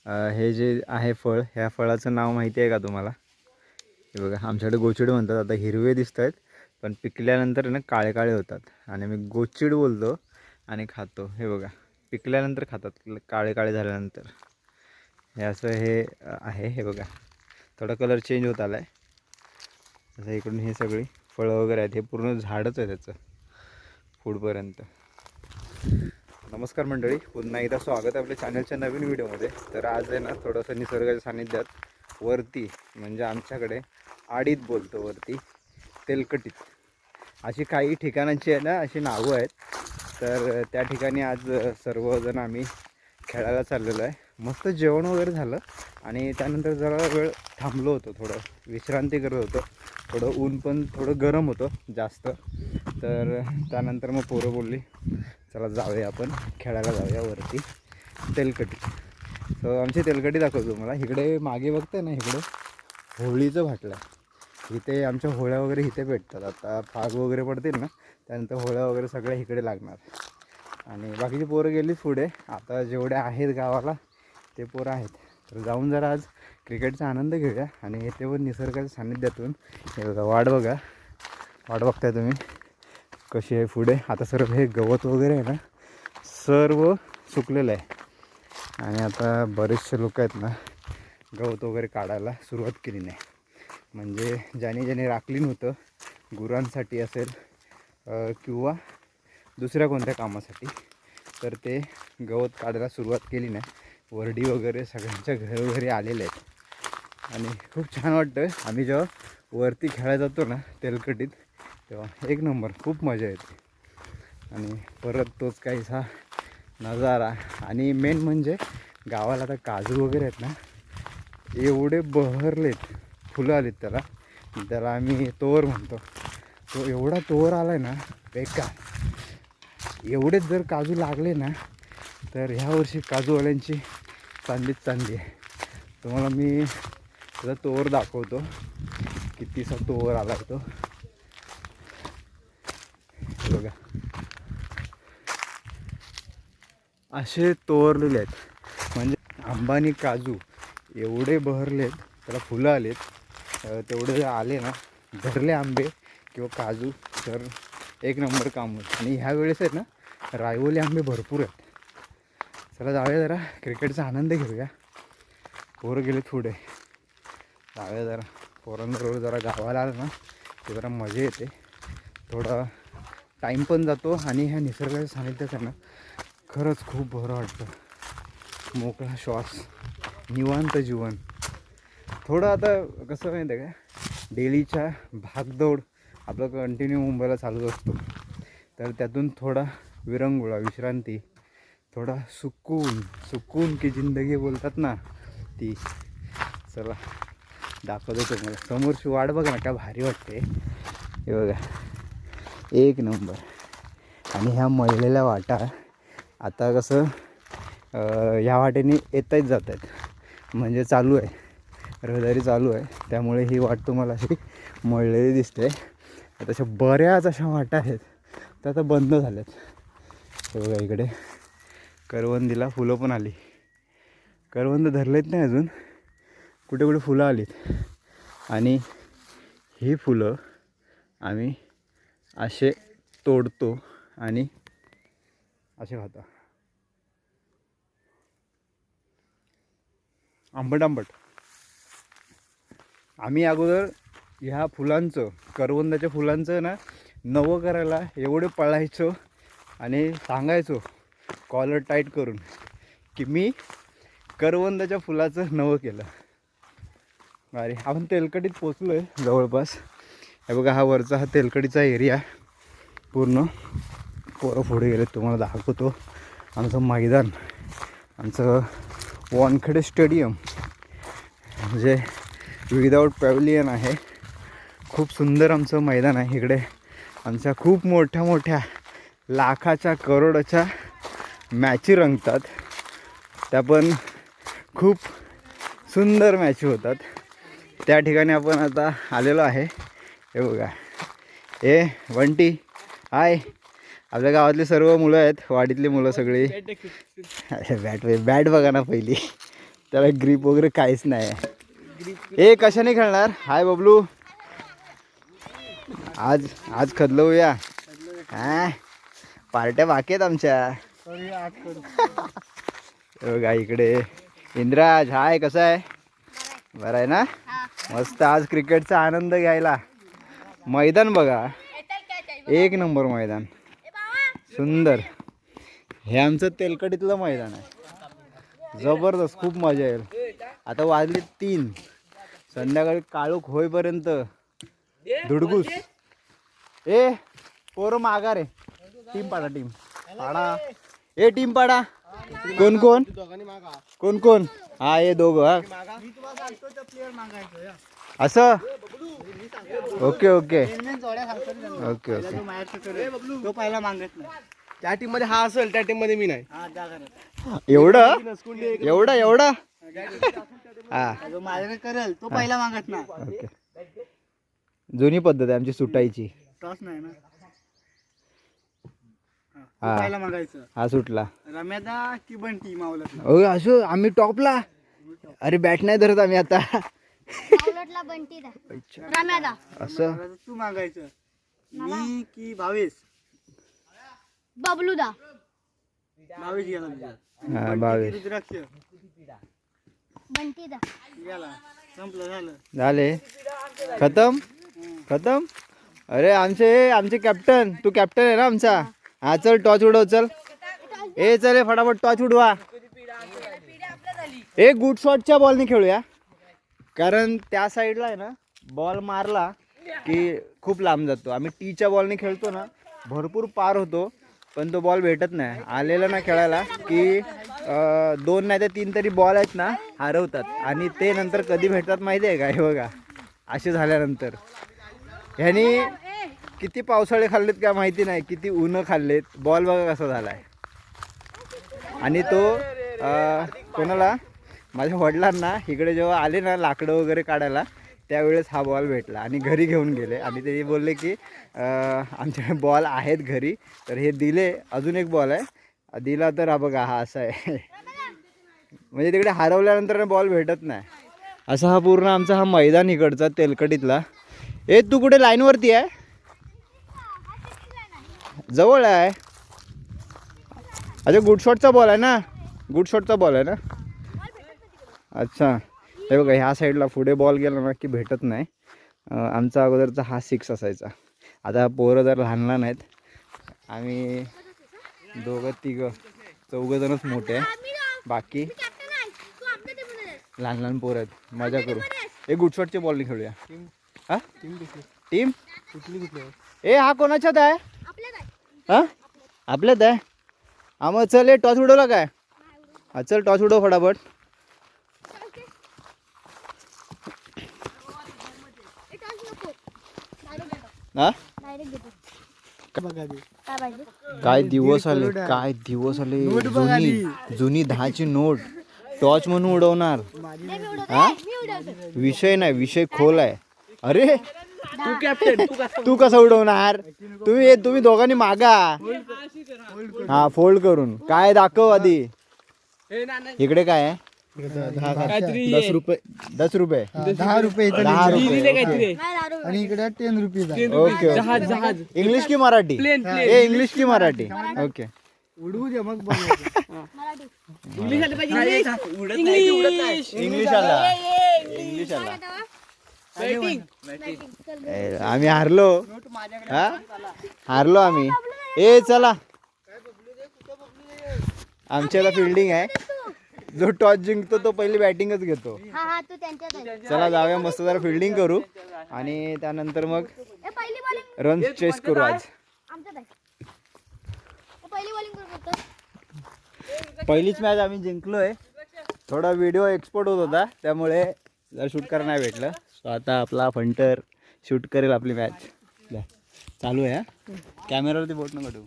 हे जे आहे फळ, ह्या फळाचं नाव माहिती आहे का तुम्हाला? हे बघा, आमच्याकडे गोचिड म्हणतात. आता हिरवे दिसत आहेत, पण पिकल्यानंतर ना काळे काळे होतात आणि मी गोचिड बोलतो आणि खातो. हे बघा, पिकल्यानंतर खातात, काळे काळे झाल्यानंतर. हे असं हे आहे. हे बघा, थोडा कलर चेंज होत आला आहे. असं इकडून हे सगळी फळं वगैरे आहेत, हे पूर्ण झाडच आहे त्याचं पुढपर्यंत. नमस्कार मंडळी, पुन्हा एकदा स्वागत आहे आपल्या चॅनलच्या नवीन व्हिडिओमध्ये. तर आज आहे ना थोडंसं निसर्गाच्या सानिध्यात वरती, म्हणजे आमच्याकडे आडीत बोलतो, वरती तेलकटीत, अशी काही ठिकाणांची आहे ना अशी नावं आहेत. तर त्या ठिकाणी आज सर्वजण आम्ही खेळायला चाललेलो आहे. मस्त जेवण वगैरे झालं आणि त्यानंतर जरा वेळ थांबलो होतो, थोडं विश्रांती करत होतो. थोडं ऊन पण थोडं गरम होतं जास्त. तर त्यानंतर मग पोरं बोलली चला जाऊया आपण खेळायला, जाऊया वरती तेलकटी. तर आमची तेलकटी दाखवतो तुम्हाला. इकडे मागे बघताय ना, इकडे होळीचं भाटलं आहे. इथे आमच्या होळ्या वगैरे इथे भेटतात. आता फाग वगैरे पडतील ना, त्यानंतर होळ्या वगैरे सगळ्या इकडे लागणार. आणि बाकीची पोरं गेलीच पुढे. आता जेवढे आहेत गावाला ते पोरं आहेत. तर जाऊन जरा आज क्रिकेटचा आनंद घेऊया आणि येथे वर निसर्गाच्या सानिध्यातून. हे बघा, वाट बघा, वाट बघताय तुम्ही कशी आहे पुढे. आता सर्व हे गवत वगैरे आहे ना सर्व सुकलेलं आहे आणि आता बरेचसे लोक आहेत ना गवत वगैरे काढायला सुरुवात केली नाही. म्हणजे ज्याने ज्याने राखली नव्हतं, गुरांसाठी असेल किंवा दुसऱ्या कोणत्या कामासाठी, तर ते गवत काढायला सुरुवात केली नाही. वरडी वगैरे सगळ्यांच्या घरोघरी आलेले आहेत आणि खूप छान वाटतं. आम्ही जेव्हा वरती खेळायला जातो ना तेलकटीत, तेव्हा एक नंबर खूप मजा येते. आणि परत तोच काहीसा नजारा. आणि मेन म्हणजे गावाला आता काजू वगैरे आहेत ना, एवढे बहरलेत, फुलं आलीत त्याला. त्याला आम्ही तोवर म्हणतो. तो एवढा तोवर आला आहे ना बेकार. एवढेच जर काजू लागले ना तर ह्या वर्षी काजूवाल्यांची चांदीच चांदी आहे. तुम्हाला मी त्याचा तोवर दाखवतो, कितीसा तोवर आला तो बघा. असे तोवरलेले आहेत, म्हणजे आंबानी काजू एवढे बहरलेत, त्याला फुलं आलेत. तेवढे आले ना, धरले आंबे किंवा काजू, तर एक नंबर काम होतं. आणि ह्या वेळेस आहेत ना रायवली आंबे भरपूर आहेत. चला जाऊया, जरा क्रिकेटचा आनंद घेऊया. पोरं गेले पुढे, जाऊया जरा पोरांबरोबर. जरा गावाला आलं ना ते जरा मजा येते, थोडा टाईम पण जातो आणि ह्या निसर्गाच्या सानिध्यात आहे ना खरंच खूप बरं वाटतं. मोकळा श्वास, निवांत जीवन. थोडं आता कसं माहिती आहे का, डेलीच्या भागदौड आपलं कंटिन्यू मुंबईला चालूच असतो. तर त्यातून थोडा विरंगुळा, विश्रांती, थोडा सुकून की जिंदगी बोलतात ना ती. चला दाखवतो तुम्हाला. समोरची वाट बघा ना, काय भारी वाटते. हे बघा, एक नंबर. आणि ह्या मळलेल्या वाटा आता कसं ह्या वाटेने येताच जात आहेत, म्हणजे चालू आहे, रहदारी चालू आहे, त्यामुळे ही वाट तुम्हाला अशी मळलेली दिसते. तशा बऱ्याच अशा वाटा आहेत त्या आता बंद झाल्यात. हे बघा, इकडे करवंदीला फुलं पण आली. करवंद धरलेत नाही अजून, कुठे कुठे फुलं आलीत. आणि ही फुलं आम्ही असे तोडतो आणि असे खातो. आंबट आंबट. आम्ही अगोदर ह्या फुलांचं, करवंदाच्या फुलांचं ना नवं करायला एवढे पळायचो आणि सांगायचो कॉलर टाईट करून की मी करवंदाच्या फुलाचं नवं केलं. अरे आपण तेलकटीत पोचलो आहे जवळपास. हे बघा, हा वरचा हा तेलकटीचा एरिया पूर्ण. पोरं पुढे गेले, तुम्हाला दाखवतो आमचं मैदान, आमचं वानखेडे स्टेडियम, म्हणजे विदाऊट पॅव्हलियन आहे. खूप सुंदर आमचं मैदान आहे. इकडे आमच्या खूप मोठ्या मोठ्या लाखाच्या करोडाच्या मॅची रंगतात. त्या पण खूप सुंदर मॅची होतात. त्या ठिकाणी आपण आता आलेलो आहे. हे बघा, हे बंटी हाय. आपल्या गावातली सर्व मुलं आहेत, वाडीतली मुलं सगळी. बॅट बघा ना पहिली. त्याला ग्रीप वगैरे काहीच नाही. ए कशाने खेळणार? हाय बबलू, आज आज खदलवूया. हा पार्ट्या बाकी आहेत आमच्या. बघा इकडे इंद्राज. हाय, कसा आहे? बरं आहे ना? मस्त. आज क्रिकेटचा आनंद घ्यायला. मैदान बघा, एक नंबर मैदान, सुंदर. हे आमचं तेलकटीतलं मैदान आहे. जबरदस्त, खूप मजा येईल. आता वाजले 3, संध्याकाळी काळोख होईपर्यंत धुडगूस. ए पोरं माघार आहे. टीम पाडा, टीम पाडा. ए टीम पाडा. कोण कोण कोण कोण? हा हे दोघं. हा असं. Okay okay okay okay. तो पहिला मागत नाही. त्या टीम मध्ये हा असेल, त्या टीम मध्ये मी नाही. एवढं एवढं एवढं. हा जो माझ्याकडे करेल तो पहिला मागत ना. ओके. जुनी पद्धत आहे आमची सुटायची. टॉस नाही ना. हा. पहिला मागायचं. हा सुटला. रम्यादा की बंटी मावला. ओ असं आम्ही टॉपला. अरे बॅट नाही धरत आम्ही आता. असं तू मागायचं. मी की भावेश? बबलूदा. भावेश गेला. हा 22 रुद्राक्ष बंटीदा गेला. संपलं, झालं. झाले. खतम खतम. अरे आमचे कॅप्टन. तू कॅप्टन आहे ना आमचा. हा चल टॉच उडव. चल ए चल ए फटाफट टॉच उडवा. ए गुड शॉटच्या बॉलने खेळूया, कारण त्या साईडला आहे ना बॉल मारला की खूप लांब जातो. आम्ही टीच्या बॉलने खेळतो ना, भरपूर पार होतो, पण तो बॉल भेटत नाही. आलेला ना खेळायला की 2 नाही तर 3 तरी बॉल आहेत ना हरवतात. आणि ते नंतर कधी भेटतात माहिती आहे का? हे बघा असे झाल्यानंतर. ह्यानी किती पावसाळे खाल्लेत का माहिती नाही, किती उन्हं खाल्लेत. बॉल बघा कसा झाला आहे. आणि तो कोणाला, माझ्या वडिलांना इकडे जेव्हा आले ना लाकडं वगैरे काढायला, त्यावेळेस हा बॉल भेटला आणि घरी घेऊन गेले. आणि ते बोलले की आमच्याकडे बॉल आहेत घरी, तर हे दिले. अजून एक बॉल आहे दिला तर हा बघा हा असा आहे. म्हणजे तिकडे हरवल्यानंतर बॉल भेटत नाही. असा हा पूर्ण आमचा हा मैदान इकडचा तेलकटीतला. ए तू कुठे लाईनवरती आहे? जवळ आहे. अच्छा गुड शॉटचा बॉल आहे ना? गुड शॉटचा बॉल आहे ना? अच्छा. हे बघा ह्या साईडला पुढे बॉल गेला ना की भेटत नाही. आमचा अगोदरचा हा 6 असायचा. आता पोरं जर लहान लहान आहेत. आम्ही 2-3 4 मोठे आहे, बाकी लहान लहान पोरं आहेत. मजा करू. हे गुड शॉटचे बॉलने खेळूया. हा टीम ए हा कोणाच्यात आहे? हा आपल्यात आहे. हा मग चल ए टॉस उडवला काय? हा चल टॉस उडव फटाफट. हा काय दिवस आले, काय दिवस आले. जुनी 10ची नोट टॉर्च म्हणून उडवणार. हा विषय नाही, विषय खोल आहे. अरे तू कॅप्टन. तू कसं उडवणार? तुम्ही दोघांनी मागा. हा फोल्ड करून. काय दाखव आधी. इकडे काय आहे? 10 रुपये. 10 रुपये. 10 रुपये. 10 रुपये. आणि इकडे 10 रुपये. ओके. इंग्लिश की मराठी? ए इंग्लिश की मराठी? ओके. उडवू दे मग. इंग्लिश आला. इंग्लिश आला. आम्ही हारलो. हा हारलो आम्ही. ए चला आमची आता फिल्डिंग आहे. जो टॉस जिंकतो तो पहिली बॅटिंगच घेतो. चला जाऊया मस्त जरा फिल्डिंग करू आणि त्यानंतर मग रन चेस करू. आज पहिलीच मॅच आम्ही जिंकलोय. थोडा व्हिडिओ एक्सपोर्ट होत होता त्यामुळे जर शूट करायला नाही भेटलं. सो आता आपला फंटर शूट करेल आपली मॅच. चालू आहे. कॅमेरावरती बोट नका ठेवू.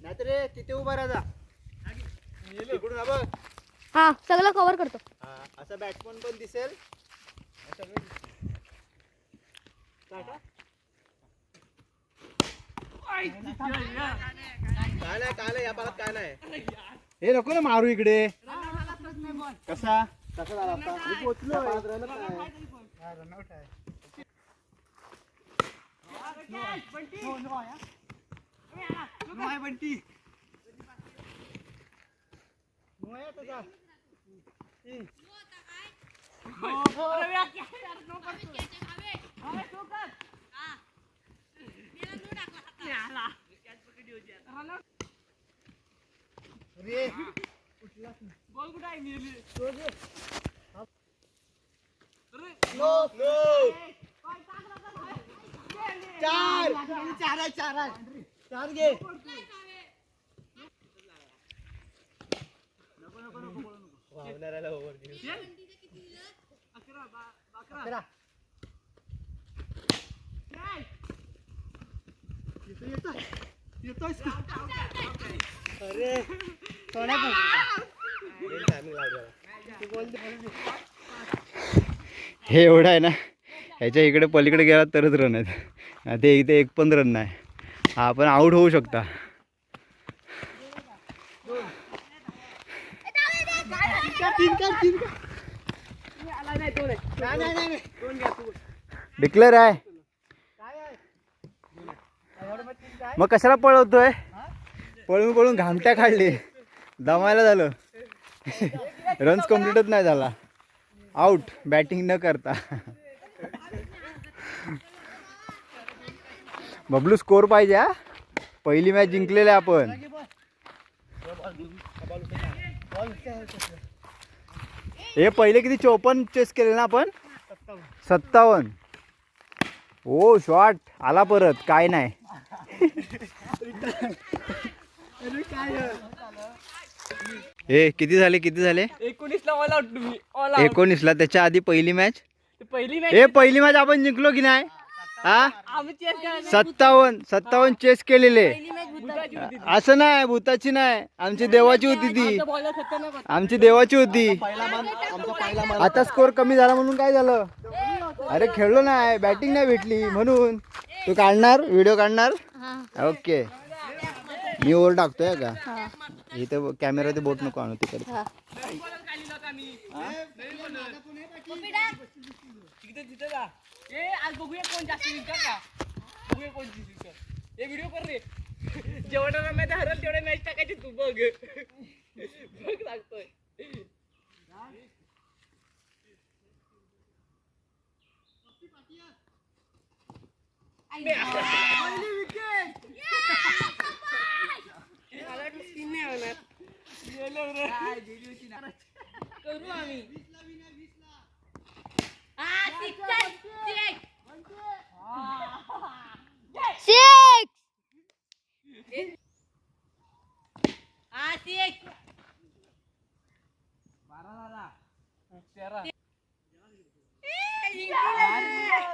नाहीतर रे तिथे उभा राहा. इकडून बघ. हा सगळं कव्हर करतो. असा बॅट्समन पण दिसेल. काय नाही या भागात काय नाही. हे नको ना मारू इकडे. कसा कसा झाला आता? मी पोचलो. चार घे. अरे हे एवढं आहे ना, ह्याच्या इकडे पलीकडे गेला तरच रन आहेत. ते इथे एक पण रन नाही. हा पण आऊट होऊ शकता. डिक्लेअर आहे. मग कशाला पळवतोय? पळून पळून घामट्या काढली, दमायला झालं. रन्स कम्प्लीटच नाही झाला. आऊट बॅटिंग न करता. बबलू स्कोर पाहिजे हा. पहिली मॅच जिंकलेली आहे आपण. हे पहिले किती 54 चेस केले ना आपण. 57. ओ शॉट आला परत. काय नाही. हे किती झाले 19 ला ऑल आउट तुम्ही. 19ला. त्याच्या आधी पहिली मॅच. पहिली पहिली मॅच आपण जिंकलो की नाही. हा आम्ही चेस करायला 57 चेस केलेले. भूताची होती. असं नाही, भूताची नाही, आमची देवाची होती ती. बॉलर खतरनाक होता. आमची देवाची होती. आमचा पहिला आता स्कोर कमी झाला म्हणून काय झालं? अरे खेळलो नाही, बॅटिंग नाही भेटली म्हणून. तू काढणार व्हिडिओ काढणार? ओके. मी ओव्हर टाकतोय का? इथं कॅमेरा बोट नको आणू तिकडे. आज बघूया कोण जास्त जिंकणार का. बघूया कोण जिंकणार. हे व्हिडिओ कर रे. जेवढा मॅच हरल तेवढ्या मॅच टाकायची तू. बघ बघ लागतोय. करू आम्ही.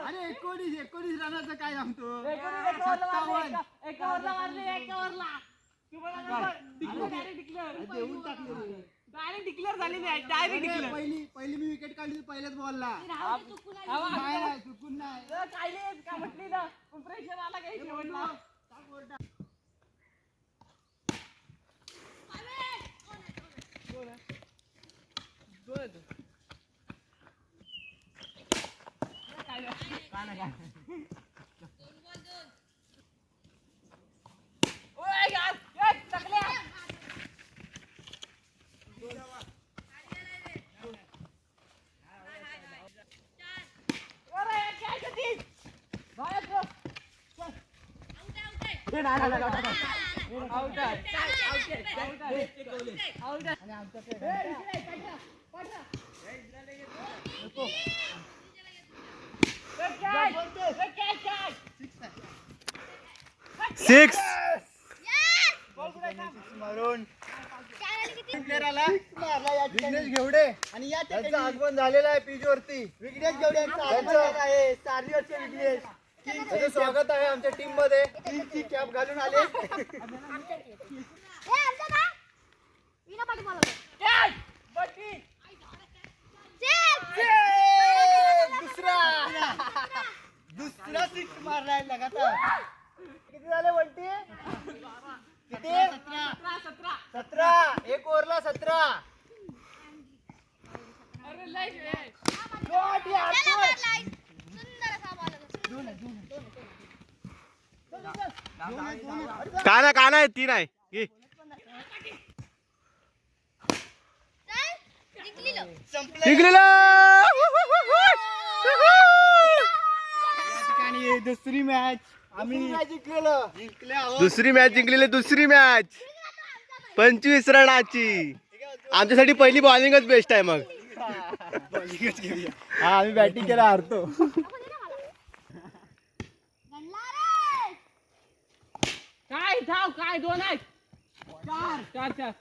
अरे 19 रनाचं काय सांगतो. डायरेक्ट डिक्लेअर झाली नाही. Direct declare. पहिली मी विकेट काढली पहिल्याच बॉलला. चुकून नाही. काय नाही का म्हटली ना. प्रेशर आला काही शेवटला. सिक्स. मारून विघ्नेश घेवडे आणि या त्यांचं आगमन झालेलं आहे पिच वरती. विघ्नेश घेवडे यांचं आगमन आहे. 4 वर्ष विघ्नेश. त्याचं स्वागत आहे आमच्या टीम मध्ये. टीमची कॅप घालून आले. दुसरा 6 मारलाय लगातार. किती झाले बंटी? किती? 17. एक ओव्हरला 17. अरे लय खेळ. काना आहे 3 आहे घे. जिंकलेला ठिकाणी दुसरी मॅच आम्ही जिंकले आहोत. दुसरी मॅच जिंकलेली. दुसरी मॅच 25 रनाची. आमच्यासाठी पहिली बॉलिंगच बेस्ट आहे. मग हा आम्ही बॅटिंग केला हारतो. काय धाव काय 2 आहेत. 4.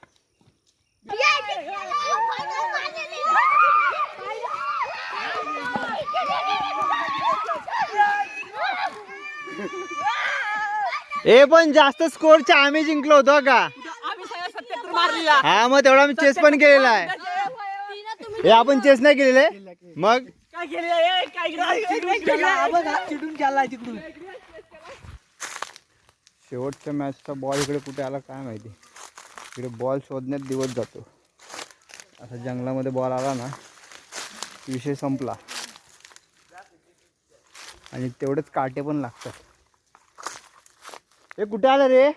ए पण जास्त स्कोरच्या आम्ही जिंकलो होतो का? आम्ही 77 मारलेला. हा मग तेवढा आम्ही चेस पण केलेला आहे. हे आपण चेस नाही केलेले मग. काय केलं चिडून चाललाय तिकडून. शेवटच्या मॅचचा बॉल इकडे कुठे आला काय माहिती. इकडे बॉल शोधण्यात दिवस जातो. असा जंगलामध्ये बॉल आला ना विषय संपला. आणि तेवढेच काटे पण लागतात. हे कुठे आलं रे?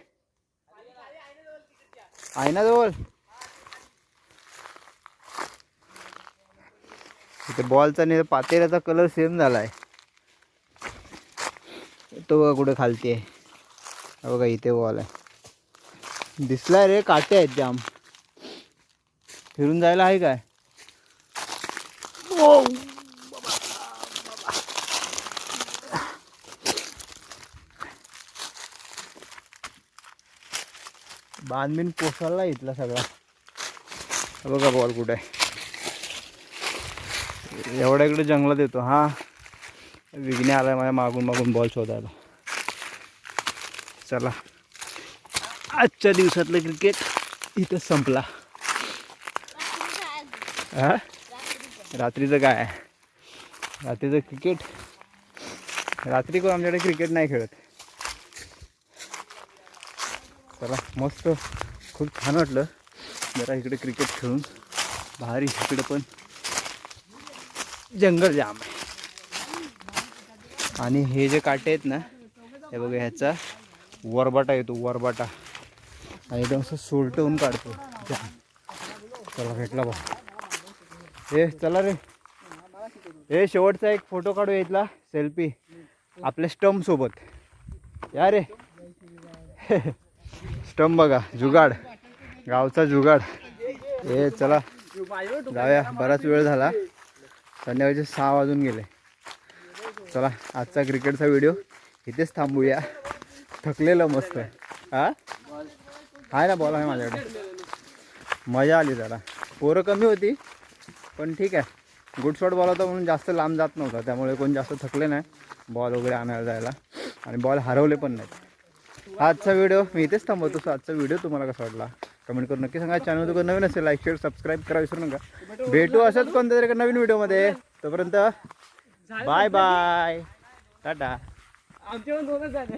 आयनाजवळ. इथे बॉलचा नाही पातेल्याचा कलर सेम झालाय. तो बघा कुठे खालती आहे. बघा इथे बॉल आहे. दिसलाय रे. काटे आहेत जाम. फिरून जायला आहे काय? ओ बांधबीन पोसायला इथला सगळा. बघा बॉल कुठे आहे. एवढ्या इकडे जंगलात येतो. हा विघ्ने आलाय माझ्या मागून बॉल शोधायला. चला आजच्या दिवसातलं क्रिकेट इथं संपला. हा रात्रीचं काय? रात्रीचं क्रिकेट. रात्री कोण आमच्याकडे क्रिकेट नाही खेळत. चला मस्त खूप छान वाटलं जरा इकडे क्रिकेट खेळून. भारी इकडे पण जंगल जाम आहे. आणि हे जे काटे आहेत ना हे बघा ह्याचा वरबाटा येतो. वरबाटा आणि एकदम असं सोलटवून काढतो. चला भेटला बा. हे चला रे. हे शेवटचा एक फोटो काढू इथला सेल्फी आपल्या स्टंप सोबत. या रे. स्टंप बघा. जुगाड. गावचा जुगाड. हे चला जाऊया. बराच वेळ झाला. संध्याकाळचे 6 वाजून गेले. चला आजचा क्रिकेटचा व्हिडिओ इथेच थांबूया. थकलेलं मस्त. हा आहे ना बॉल आहे माझ्याकडे. मजा आली जरा. पोरं कमी होती पण ठीक आहे. गुड शॉट बॉल होता म्हणून जास्त लांब जात नव्हता. त्यामुळे कोण जास्त थकले नाही बॉल वगैरे आणायला जायला. आणि बॉल हरवले पण नाहीत. आजचा व्हिडिओ मी इथेच थांबवतो. सो आजचा व्हिडिओ तुम्हाला कसा वाटला कमेंट करून नक्की सांगा. चॅनल तुला नवीन असेल लाईक शेअर सबस्क्राईब करा विसरू नका. भेटू असंच कोणत्या तरी नवीन व्हिडिओमध्ये. तोपर्यंत बाय बाय टाटा. आमच्या 2च झाले.